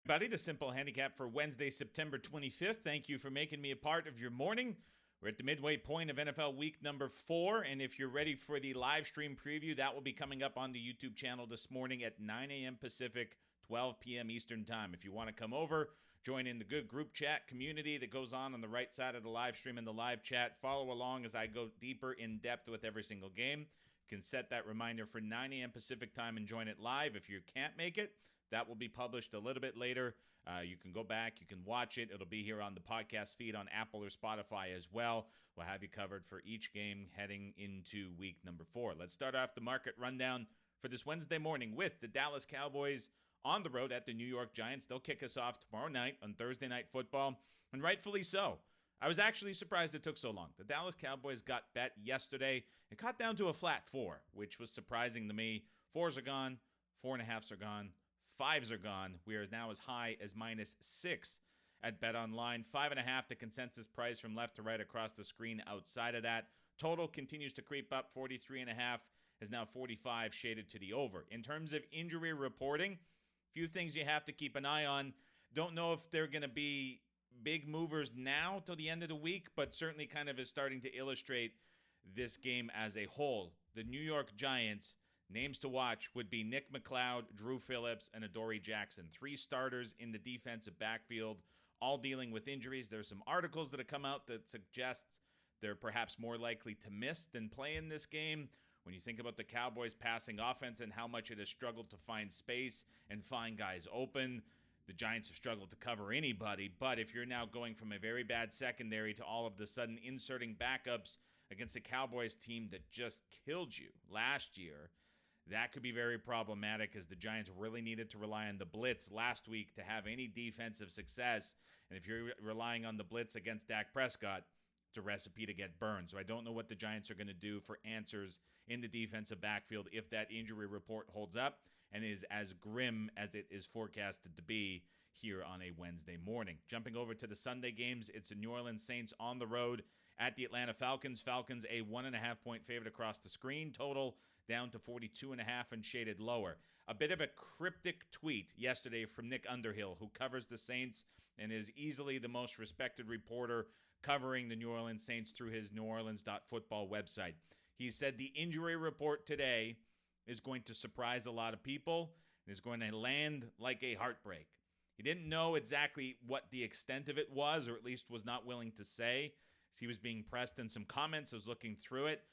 Buddy, the simple handicap for Wednesday, September 25th. Thank you for making me a part of your morning. We're at the midway point of NFL week number 4, and if you're ready for the live stream preview, that will be coming up on the YouTube channel this morning at 9 a.m. Pacific, 12 p.m. Eastern Time. If you want to come over, join in the good group chat community that goes on the right side of the live stream in the live chat. Follow along as I go deeper in depth with every single game. You can set that reminder for 9 a.m. Pacific Time and join it live. If you can't make it, that will be published a little bit later. You can go back, you can watch it. It'll be here on the podcast feed on Apple or Spotify as well. We'll have you covered for each game heading into week number 4. Let's start off the market rundown for this Wednesday morning with the Dallas Cowboys on the road at the New York Giants. They'll kick us off tomorrow night on Thursday Night Football, and rightfully so. I was actually surprised it took so long. The Dallas Cowboys got bet yesterday. It got down to a flat 4, which was surprising to me. 4s are gone, 4.5s are gone. 5s are gone. We are now as high as -6 at BetOnline. 5.5, the consensus price from left to right across the screen outside of that. Total continues to creep up. 43.5 is now 45, shaded to the over. In terms of injury reporting, few things you have to keep an eye on. Don't know if they're going to be big movers now till the end of the week, but certainly kind of is starting to illustrate this game as a whole. The New York Giants, names to watch would be Nick McLeod, Drew Phillips, and Adoree Jackson. 3 starters in the defensive backfield, all dealing with injuries. There's some articles that have come out that suggest they're perhaps more likely to miss than play in this game. When you think about the Cowboys' passing offense and how much it has struggled to find space and find guys open, the Giants have struggled to cover anybody. But if you're now going from a very bad secondary to all of the sudden inserting backups against a Cowboys team that just killed you last year, that could be very problematic, as the Giants really needed to rely on the blitz last week to have any defensive success. And if you're relying on the blitz against Dak Prescott, it's a recipe to get burned. So I don't know what the Giants are going to do for answers in the defensive backfield if that injury report holds up and is as grim as it is forecasted to be here on a Wednesday morning. Jumping over to the Sunday games, it's the New Orleans Saints on the road at the Atlanta Falcons. Falcons a 1.5-point favorite across the screen. Total down to 42.5 and shaded lower. A bit of a cryptic tweet yesterday from Nick Underhill, who covers the Saints and is easily the most respected reporter covering the New Orleans Saints through his neworleans.football website. He said the injury report today is going to surprise a lot of people and is going to land like a heartbreak. He didn't know exactly what the extent of it was, or at least was not willing to say. He was being pressed in some comments. I was looking through it.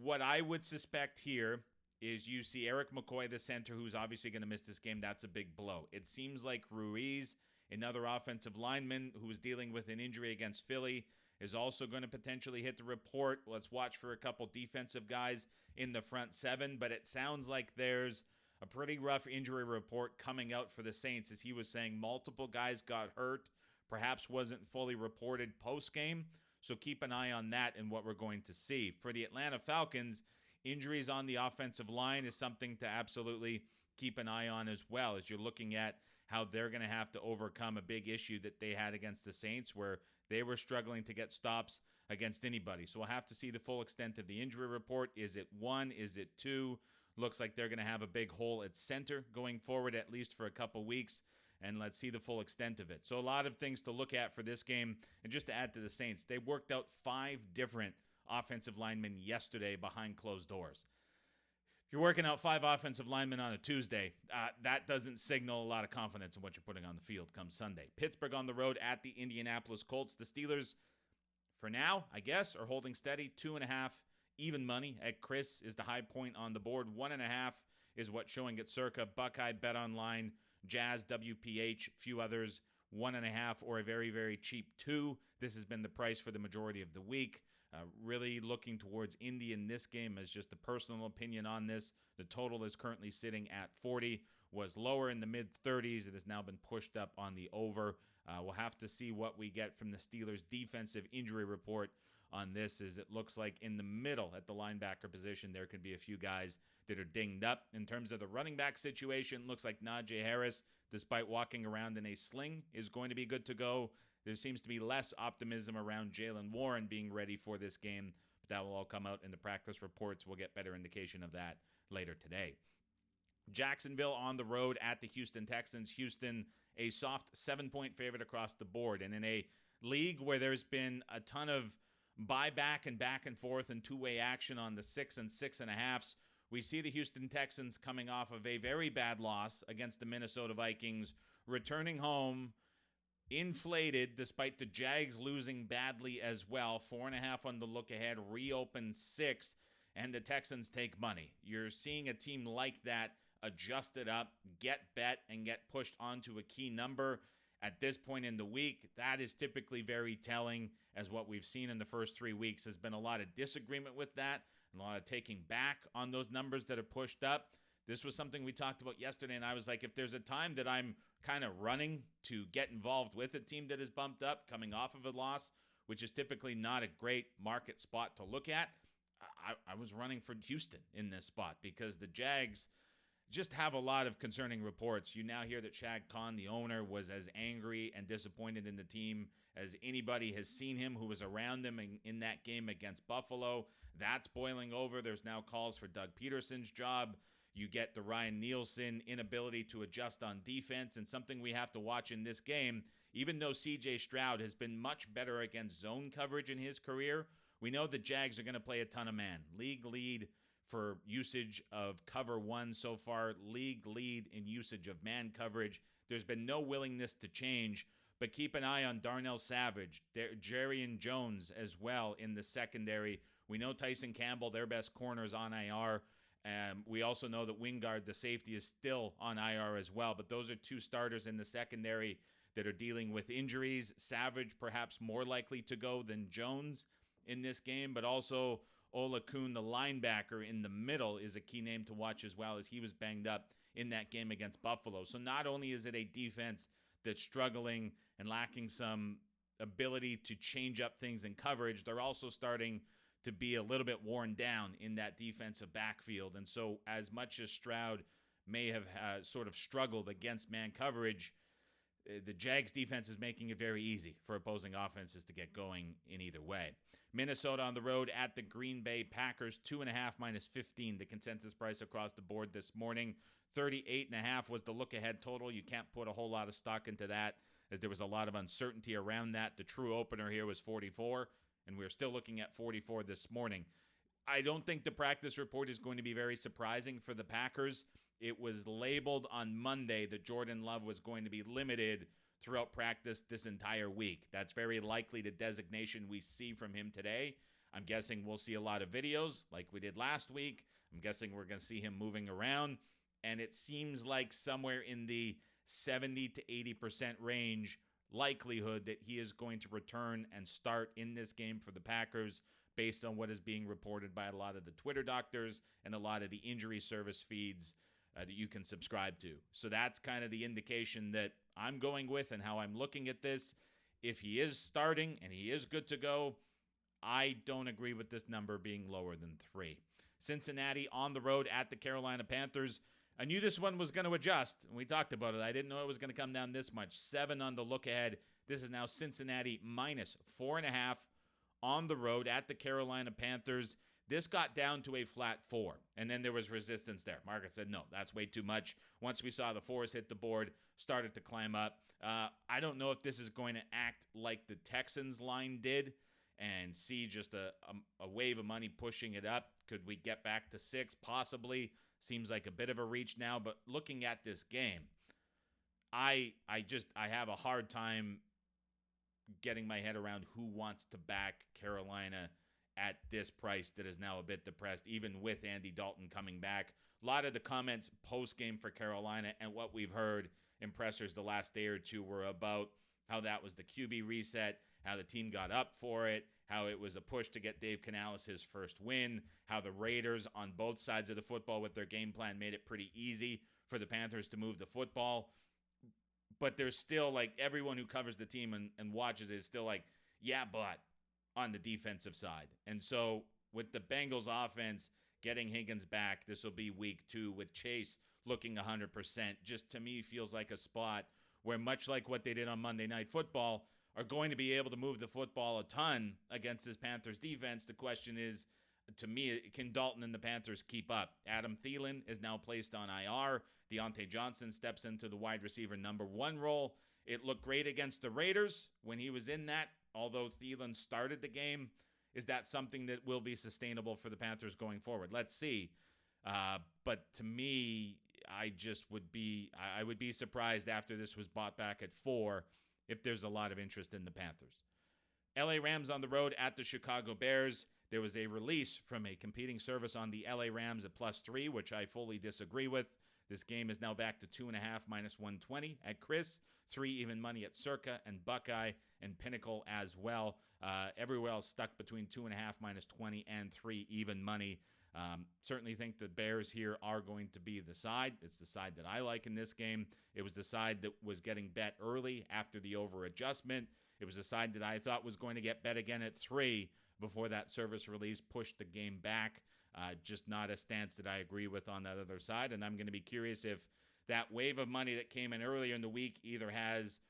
What I would suspect here is you see Eric McCoy, the center, who's obviously going to miss this game. That's a big blow. It seems like Ruiz, another offensive lineman who is dealing with an injury against Philly, is also going to potentially hit the report. Let's watch for a couple defensive guys in the front 7, but it sounds like there's a pretty rough injury report coming out for the Saints. As he was saying, multiple guys got hurt, perhaps wasn't fully reported post-game. So keep an eye on that and what we're going to see. For the Atlanta Falcons, injuries on the offensive line is something to absolutely keep an eye on as well, as you're looking at how they're going to have to overcome a big issue that they had against the Saints, where they were struggling to get stops against anybody. So we'll have to see the full extent of the injury report. Is it 1? Is it 2? Looks like they're going to have a big hole at center going forward, at least for a couple weeks. And let's see the full extent of it. So a lot of things to look at for this game. And just to add to the Saints, they worked out 5 different offensive linemen yesterday behind closed doors. If you're working out 5 offensive linemen on a Tuesday, that doesn't signal a lot of confidence in what you're putting on the field come Sunday. Pittsburgh on the road at the Indianapolis Colts. The Steelers, for now, I guess, are holding steady. 2.5 even money at Chris is the high point on the board. 1.5 is what's showing at Circa. Buckeye, BetOnline, Jazz, WPH, few others, 1.5 or a very, very cheap 2. This has been the price for the majority of the week. Really looking towards Indy in this game as just a personal opinion on this. The total is currently sitting at 40. Was lower in the mid-30s. It has now been pushed up on the over. We'll have to see what we get from the Steelers' defensive injury report on this, as it looks like in the middle at the linebacker position, there could be a few guys that are dinged up. In terms of the running back situation, looks like Najee Harris, despite walking around in a sling, is going to be good to go. There seems to be less optimism around Jaylen Warren being ready for this game, but that will all come out in the practice reports. We'll get better indication of that later today. Jacksonville on the road at the Houston Texans. Houston, a soft 7-point favorite across the board. And in a league where there's been a ton of buyback and back and forth and two-way action on the 6 and 6.5s, we see the Houston Texans coming off of a very bad loss against the Minnesota Vikings, returning home inflated despite the Jags losing badly as well. 4.5 on the look ahead, reopen 6, and the Texans take money. You're seeing a team like that adjust it up, get bet, and get pushed onto a key number at this point in the week. That is typically very telling, as what we've seen in the first 3 weeks has been a lot of disagreement with that and a lot of taking back on those numbers that are pushed up. This was something we talked about yesterday, and I was like, if there's a time that I'm kind of running to get involved with a team that is bumped up, coming off of a loss, which is typically not a great market spot to look at, I was running for Houston in this spot because the Jags just have a lot of concerning reports. You now hear that Shad Khan, the owner, was as angry and disappointed in the team as anybody has seen him who was around him in that game against Buffalo. That's boiling over. There's now calls for Doug Peterson's job. You get the Ryan Nielsen inability to adjust on defense, and something we have to watch in this game. Even though C.J. Stroud has been much better against zone coverage in his career, we know the Jags are going to play a ton of man. League lead for usage of cover one so far, league lead in usage of man coverage. There's been no willingness to change, but keep an eye on Darnell Savage, Jerrion Jones as well in the secondary. We know Tyson Campbell, their best corner, is on IR. We also know that Wingard, the safety, is still on IR as well. But those are two starters in the secondary that are dealing with injuries. Savage perhaps more likely to go than Jones in this game, but also Ola Kuhn, the linebacker in the middle, is a key name to watch as well, as he was banged up in that game against Buffalo. So not only is it a defense that's struggling and lacking some ability to change up things in coverage, they're also starting to be a little bit worn down in that defensive backfield. And so as much as Stroud may have sort of struggled against man coverage, the Jags defense is making it very easy for opposing offenses to get going in either way. Minnesota on the road at the Green Bay Packers, 2.5 minus 15, the consensus price across the board this morning. 38.5 was the look-ahead total. You can't put a whole lot of stock into that, as there was a lot of uncertainty around that. The true opener here was 44, and we're still looking at 44 this morning. I don't think the practice report is going to be very surprising for the Packers. It was labeled on Monday that Jordan Love was going to be limited throughout practice this entire week. That's very likely the designation we see from him today. I'm guessing we'll see a lot of videos like we did last week. I'm guessing we're going to see him moving around. And it seems like somewhere in the 70 to 80% range likelihood that he is going to return and start in this game for the Packers, based on what is being reported by a lot of the Twitter doctors and a lot of the injury service feeds that you can subscribe to. So that's kind of the indication that I'm going with and how I'm looking at this. If he is starting and he is good to go, I don't agree with this number being lower than 3. Cincinnati on the road at the Carolina Panthers. I knew this one was going to adjust. We talked about it. I didn't know it was going to come down this much. 7 on the look ahead. This is now Cincinnati minus 4.5 on the road at the Carolina Panthers. This got down to a flat 4, and then there was resistance there. Market said, no, that's way too much. Once we saw the 4s hit the board, started to climb up. I don't know if this is going to act like the Texans line did and see just a wave of money pushing it up. Could we get back to 6? Possibly. Seems like a bit of a reach now, but looking at this game, I have a hard time getting my head around who wants to back Carolina at this price that is now a bit depressed, even with Andy Dalton coming back. A lot of the comments post-game for Carolina and what we've heard in pressers the last day or two were about how that was the QB reset, how the team got up for it, how it was a push to get Dave Canales his first win, how the Raiders on both sides of the football with their game plan made it pretty easy for the Panthers to move the football. But there's still, like, everyone who covers the team and watches it is still like, yeah, but on the defensive side. And so with the Bengals offense getting Higgins back, this will be week 2 with Chase looking 100%. Just to me feels like a spot where, much like what they did on Monday Night Football, are going to be able to move the football a ton against this Panthers defense. The question is, to me, can Dalton and the Panthers keep up? Adam Thielen is now placed on IR. Deontay Johnson steps into the wide receiver number 1 role. It looked great against the Raiders when he was in that, although Thielen started the game. Is that something that will be sustainable for the Panthers going forward? Let's see. But to me, I would be surprised after this was bought back at 4 if there's a lot of interest in the Panthers. LA Rams on the road at the Chicago Bears. There was a release from a competing service on the LA Rams at +3, which I fully disagree with. This game is now back to 2.5 -120 at Chris, 3 even money at Circa and Buckeye and Pinnacle as well. Everywhere else stuck between 2.5 -20 and 3 even money. Certainly think the Bears here are going to be the side. It's the side that I like in this game. It was the side that was getting bet early after the over adjustment. It was a side that I thought was going to get bet again at 3 before that service release pushed the game back. Just not a stance that I agree with on that other side. And I'm going to be curious if that wave of money that came in earlier in the week either has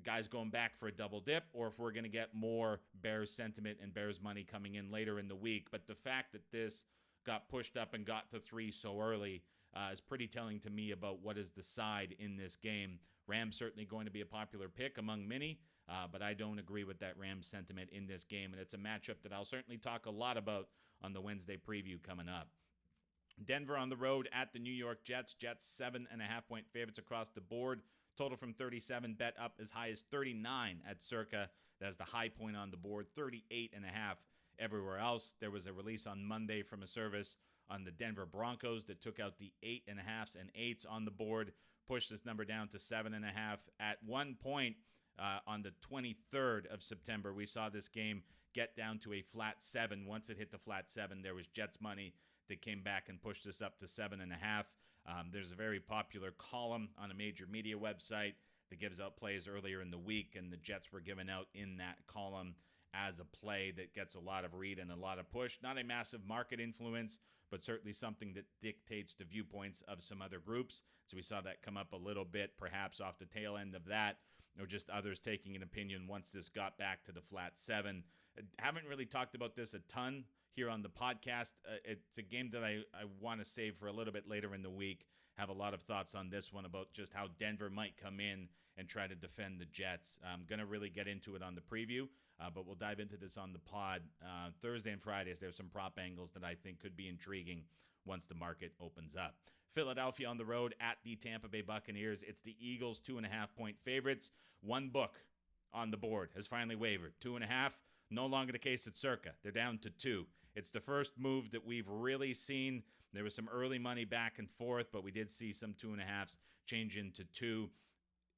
guys going back for a double dip or if we're going to get more Bears sentiment and Bears money coming in later in the week. But the fact that this got pushed up and got to 3 so early is pretty telling to me about what is the side in this game. Rams certainly going to be a popular pick among many, but I don't agree with that Rams sentiment in this game. And it's a matchup that I'll certainly talk a lot about on the Wednesday preview coming up. Denver on the road at the New York Jets. Jets 7.5-point favorites across the board. Total from 37 bet up as high as 39 at Circa. That's the high point on the board. 38.5 everywhere else. There was a release on Monday from a service on the Denver Broncos that took out the 8.5s and 8s on the board, pushed this number down to 7.5. At one point on the 23rd of September, we saw this game get down to a flat 7. Once it hit the flat 7, there was Jets money that came back and pushed this up to 7.5. There's a very popular column on a major media website that gives out plays earlier in the week, and the Jets were given out in that column as a play that gets a lot of read and a lot of push. Not a massive market influence, but certainly something that dictates the viewpoints of some other groups. So we saw that come up a little bit, perhaps off the tail end of that, or just others taking an opinion once this got back to the flat 7. Haven't really talked about this a ton here on the podcast. It's a game that I want to save for a little bit later in the week. Have a lot of thoughts on this one about just how Denver might come in and try to defend the Jets. I'm going to really get into it on the preview, but we'll dive into this on the pod Thursday and Fridays. There's some prop angles that I think could be intriguing once the market opens up. Philadelphia on the road at the Tampa Bay Buccaneers. It's the Eagles 2.5-point favorites. One book on the board has finally wavered. 2.5, no longer the case at Circa. They're down to 2. It's the first move that we've really seen. There was some early money back and forth, but we did see some 2.5s change into 2.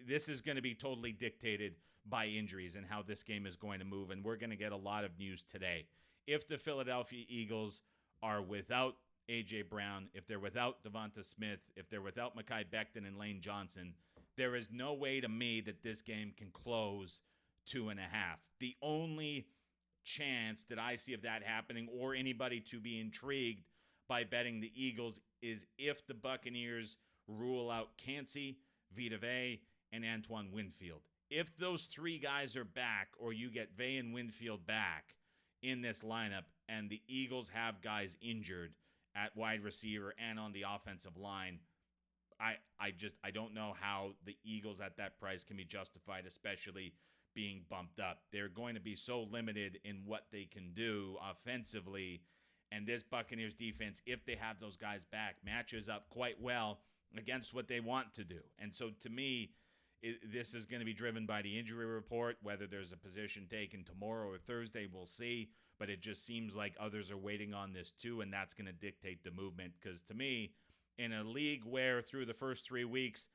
This is going to be totally dictated by injuries and how this game is going to move, and we're going to get a lot of news today. If the Philadelphia Eagles are without A.J. Brown, if they're without Devonta Smith, if they're without Mekhi Becton and Lane Johnson, there is no way to me that this game can close 2.5. The only chance that I see of that happening or anybody to be intrigued by betting the Eagles is if the Buccaneers rule out Kancey, Vita Vea, and Antoine Winfield. If those 3 guys are back or you get Vea and Winfield back in this lineup and the Eagles have guys injured at wide receiver and on the offensive line, I don't know how the Eagles at that price can be justified, especially being bumped up. They're going to be so limited in what they can do offensively, and this Buccaneers defense, if they have those guys back, matches up quite well against what they want to do. And so to me, this is going to be driven by the injury report. Whether there's a position taken tomorrow or Thursday, we'll see. But it just seems like others are waiting on this too, and that's going to dictate the movement. Because to me, in a league where through the first 3 weeks,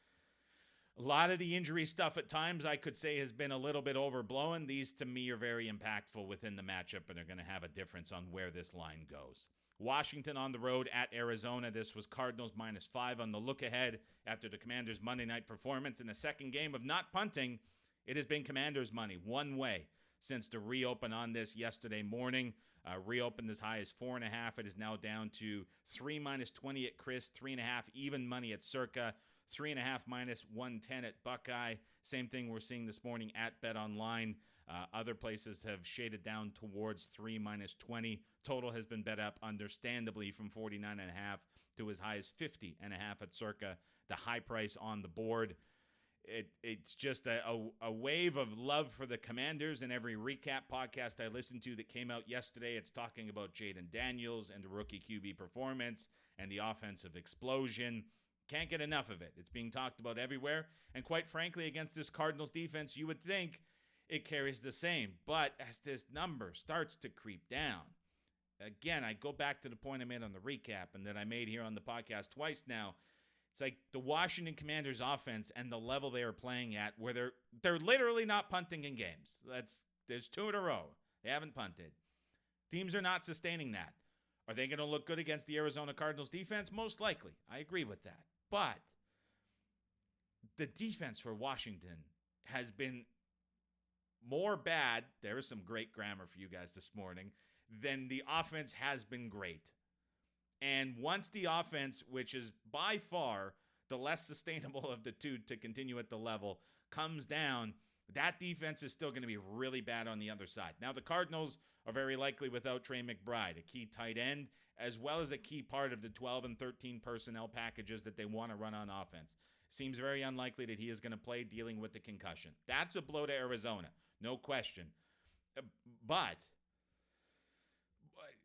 a lot of the injury stuff at times I could say has been a little bit overblown, these to me are very impactful within the matchup, and they're going to have a difference on where this line goes. Washington on the road at Arizona. This was Cardinals -5 on the look ahead after the Commanders' Monday night performance. In the second game of not punting, it has been Commanders' money one way since the reopen on this yesterday morning. Reopened as high as 4.5. It is now down to 3 -20 at Chris, 3.5 even money at Circa. 3.5 minus 110 at Buckeye. Same thing we're seeing this morning at BetOnline. Other places have shaded down towards 3 minus 20. Total has been bet up, understandably, from 49.5 to as high as 50.5 at Circa, the high price on the board. It's just a wave of love for the Commanders. In every recap podcast I listened to that came out yesterday, it's talking about Jaden Daniels and the rookie QB performance and the offensive explosion. Can't get enough of it. It's being talked about everywhere. And quite frankly, against this Cardinals defense, you would think it carries the same. But as this number starts to creep down, again, I go back to the point I made on the recap and that I made here on the podcast twice now. It's like the Washington Commanders offense and the level they are playing at, where they're literally not punting in games. There's 2 in a row. They haven't punted. Teams are not sustaining that. Are they going to look good against the Arizona Cardinals defense? Most likely. I agree with that. But the defense for Washington has been more bad, there is some great grammar for you guys this morning, than the offense has been great. And once the offense, which is by far the less sustainable of the two to continue at the level, comes down, that defense is still going to be really bad on the other side. Now, the Cardinals are very likely without Trey McBride, a key tight end, as well as a key part of the 12 and 13 personnel packages that they want to run on offense. Seems very unlikely that he is going to play, dealing with the concussion. That's a blow to Arizona, no question. But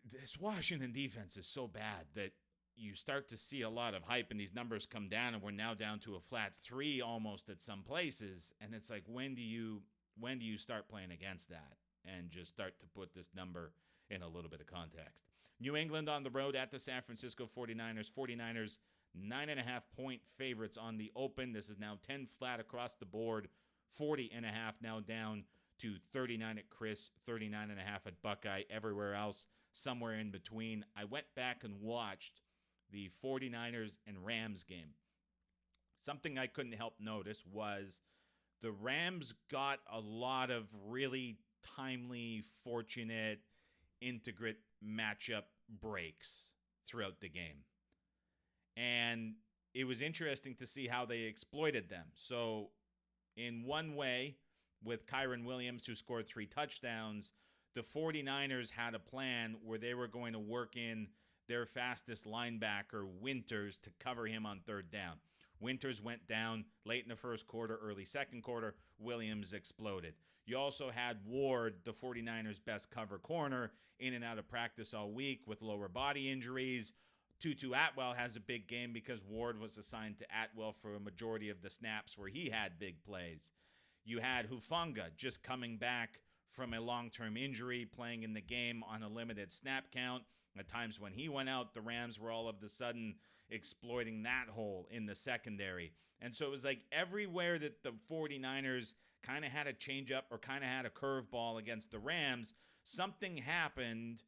this Washington defense is so bad that you start to see a lot of hype and these numbers come down, and we're now down to a flat 3 almost at some places. And it's like, when do you start playing against that and just start to put this number in a little bit of context? New England on the road at the San Francisco 49ers. 49ers 9.5-point favorites on the open. This is now 10 flat across the board. 40.5 now down to 39 at Chris, 39.5 at Buckeye. Everywhere else, somewhere in between. I went back and watched the 49ers and Rams game. Something I couldn't help notice was the Rams got a lot of really timely, fortunate, integrate matchup breaks throughout the game. And it was interesting to see how they exploited them. So in one way, with Kyron Williams, who scored 3 touchdowns, the 49ers had a plan where they were going to work in their fastest linebacker, Winters, to cover him on 3rd down. Winters went down late in the first quarter, early second quarter. Williams exploded. You also had Ward, the 49ers' best cover corner, in and out of practice all week with lower body injuries. Tutu Atwell has a big game because Ward was assigned to Atwell for a majority of the snaps where he had big plays. You had Hufanga just coming back from a long-term injury, playing in the game on a limited snap count. At times when he went out, the Rams were all of a sudden exploiting that hole in the secondary. And so it was like everywhere that the 49ers kind of had a change-up or kind of had a curveball against the Rams, something happened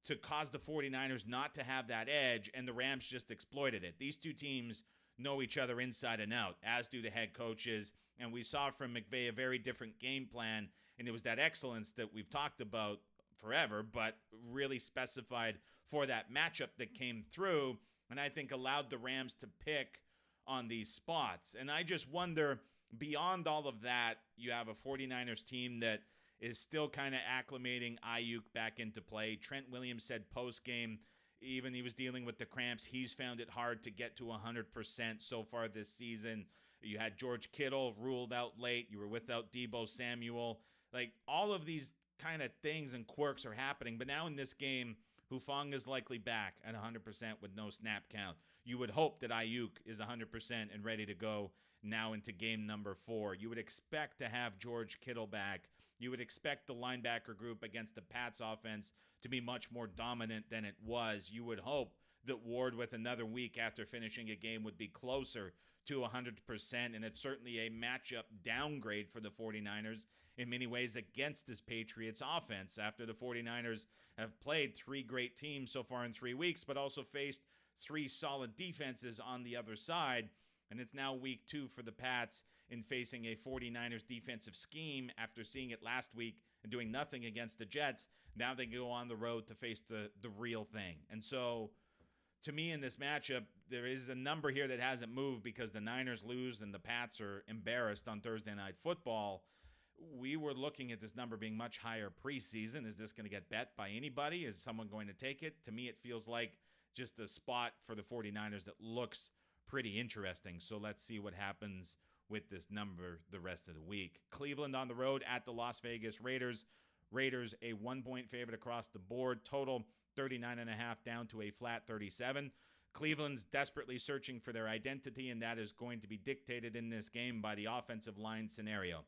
to cause the 49ers not to have that edge, and the Rams just exploited it. These two teams know each other inside and out, as do the head coaches. And we saw from McVay a very different game plan, and it was that excellence that we've talked about forever, but really specified for that matchup that came through, and I think allowed the Rams to pick on these spots. And I just wonder, beyond all of that, you have a 49ers team that is still kind of acclimating Ayuk back into play. Trent Williams said post-game, even he was dealing with the cramps, he's found it hard to get to 100% so far this season. You had George Kittle ruled out late. You were without Deebo Samuel. Like, all of these kind of things and quirks are happening. But now in this game, Hufanga is likely back at 100% with no snap count. You would hope that Ayuk is 100% and ready to go now into game number 4. You would expect to have George Kittle back. You would expect the linebacker group against the Pats offense to be much more dominant than it was. You would hope that Ward, with another week after finishing a game, would be closer to 100%, and it's certainly a matchup downgrade for the 49ers in many ways against this Patriots offense after the 49ers have played 3 great teams so far in 3 weeks, but also faced 3 solid defenses on the other side. And it's now week 2 for the Pats in facing a 49ers defensive scheme after seeing it last week and doing nothing against the Jets. Now they go on the road to face the real thing. And so to me in this matchup, there is a number here that hasn't moved because the Niners lose and the Pats are embarrassed on Thursday Night Football. We were looking at this number being much higher preseason. Is this going to get bet by anybody? Is someone going to take it? To me, it feels like just a spot for the 49ers that looks pretty interesting. So let's see what happens with this number the rest of the week. Cleveland on the road at the Las Vegas Raiders. Raiders a 1-point favorite across the board. Total 39.5 down to a flat 37. Cleveland's desperately searching for their identity, and that is going to be dictated in this game by the offensive line scenario.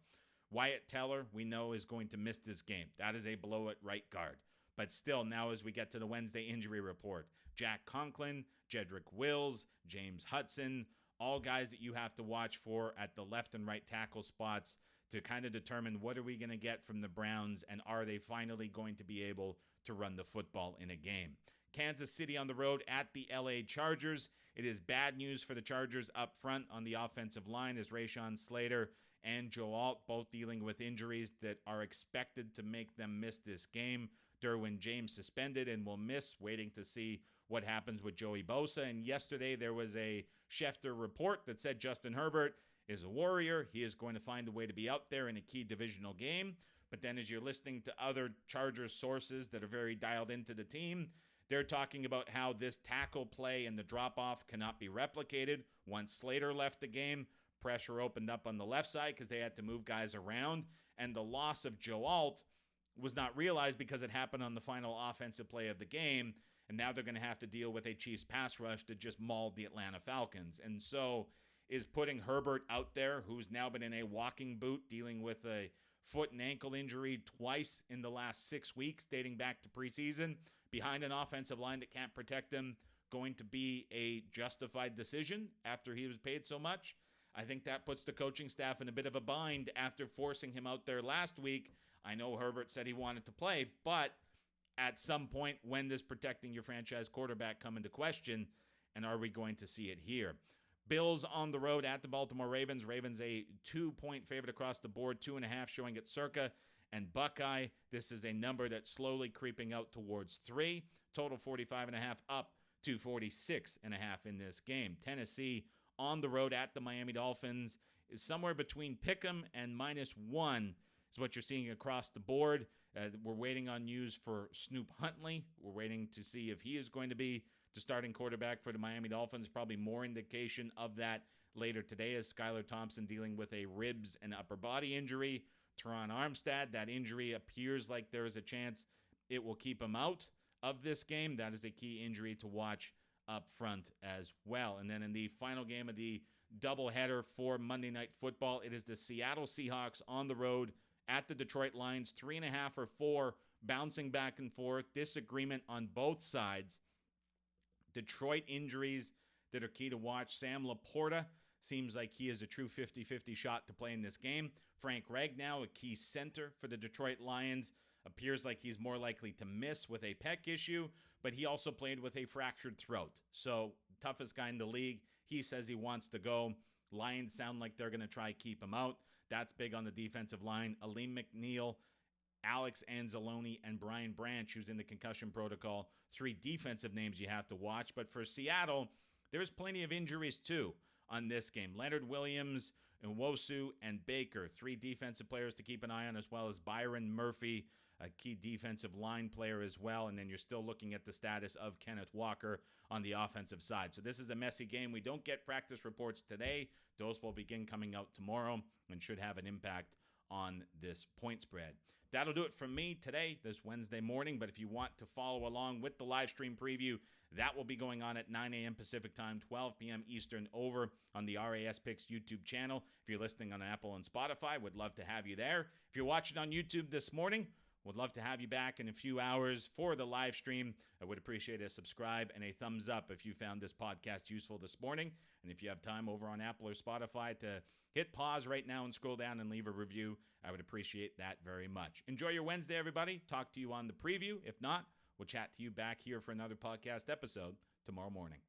Wyatt Teller, we know, is going to miss this game. That is a blow at right guard. But still, now as we get to the Wednesday injury report, Jack Conklin, Jedrick Wills, James Hudson, all guys that you have to watch for at the left and right tackle spots to kind of determine what are we going to get from the Browns and are they finally going to be able to run the football in a game. Kansas City on the road at the LA Chargers. It is bad news for the Chargers up front on the offensive line as Rashawn Slater and Joe Alt both dealing with injuries that are expected to make them miss this game. Derwin James suspended and will miss, waiting to see what happens with Joey Bosa. And yesterday there was a Schefter report that said Justin Herbert is a warrior. He is going to find a way to be out there in a key divisional game. But then as you're listening to other Chargers sources that are very dialed into the team, they're talking about how this tackle play and the drop-off cannot be replicated. Once Slater left the game, pressure opened up on the left side because they had to move guys around. And the loss of Joe Alt was not realized because it happened on the final offensive play of the game. And now they're going to have to deal with a Chiefs pass rush that just mauled the Atlanta Falcons. And so is putting Herbert out there, who's now been in a walking boot, dealing with a foot and ankle injury twice in the last 6 weeks, dating back to preseason, behind an offensive line that can't protect him, going to be a justified decision after he was paid so much? I think that puts the coaching staff in a bit of a bind after forcing him out there last week. I know Herbert said he wanted to play, but at some point, when does protecting your franchise quarterback come into question, and are we going to see it here? Bills on the road at the Baltimore Ravens. Ravens a 2-point favorite across the board, 2.5 showing at circa. And Buckeye, this is a number that's slowly creeping out towards 3. Total 45.5 up to 46.5 in this game. Tennessee on the road at the Miami Dolphins is somewhere between pick'em and -1 is what you're seeing across the board. We're waiting on news for Snoop Huntley. We're waiting to see if he is going to be the starting quarterback for the Miami Dolphins. Probably more indication of that later today as Skylar Thompson dealing with a ribs and upper body injury. Teron Armstead, that injury appears like there is a chance it will keep him out of this game. That is a key injury to watch up front as well. And then in the final game of the doubleheader for Monday Night Football, it is the Seattle Seahawks on the road at the Detroit Lions, 3.5 or 4, bouncing back and forth, disagreement on both sides. Detroit injuries that are key to watch. Sam Laporta seems like he is a true 50-50 shot to play in this game. Frank Ragnow, a key center for the Detroit Lions, appears like he's more likely to miss with a pec issue, but he also played with a fractured throat. So, toughest guy in the league. He says he wants to go. Lions sound like they're going to try keep him out. That's big on the defensive line. Aleem McNeil, Alex Anzalone, and Brian Branch, who's in the concussion protocol. 3 defensive names you have to watch. But for Seattle, there's plenty of injuries too on this game. Leonard Williams, Nwosu, and Baker, 3 defensive players to keep an eye on, as well as Byron Murphy, a key defensive line player as well. And then you're still looking at the status of Kenneth Walker on the offensive side. So this is a messy game. We don't get practice reports today. Those will begin coming out tomorrow and should have an impact on this point spread. That'll do it from me today, this Wednesday morning. But if you want to follow along with the live stream preview, that will be going on at 9 a.m. Pacific time, 12 p.m. Eastern over on the RAS Picks YouTube channel. If you're listening on Apple and Spotify, would love to have you there. If you're watching on YouTube this morning, would love to have you back in a few hours for the live stream. I would appreciate a subscribe and a thumbs up if you found this podcast useful this morning. And if you have time over on Apple or Spotify to hit pause right now and scroll down and leave a review, I would appreciate that very much. Enjoy your Wednesday, everybody. Talk to you on the preview. If not, we'll chat to you back here for another podcast episode tomorrow morning.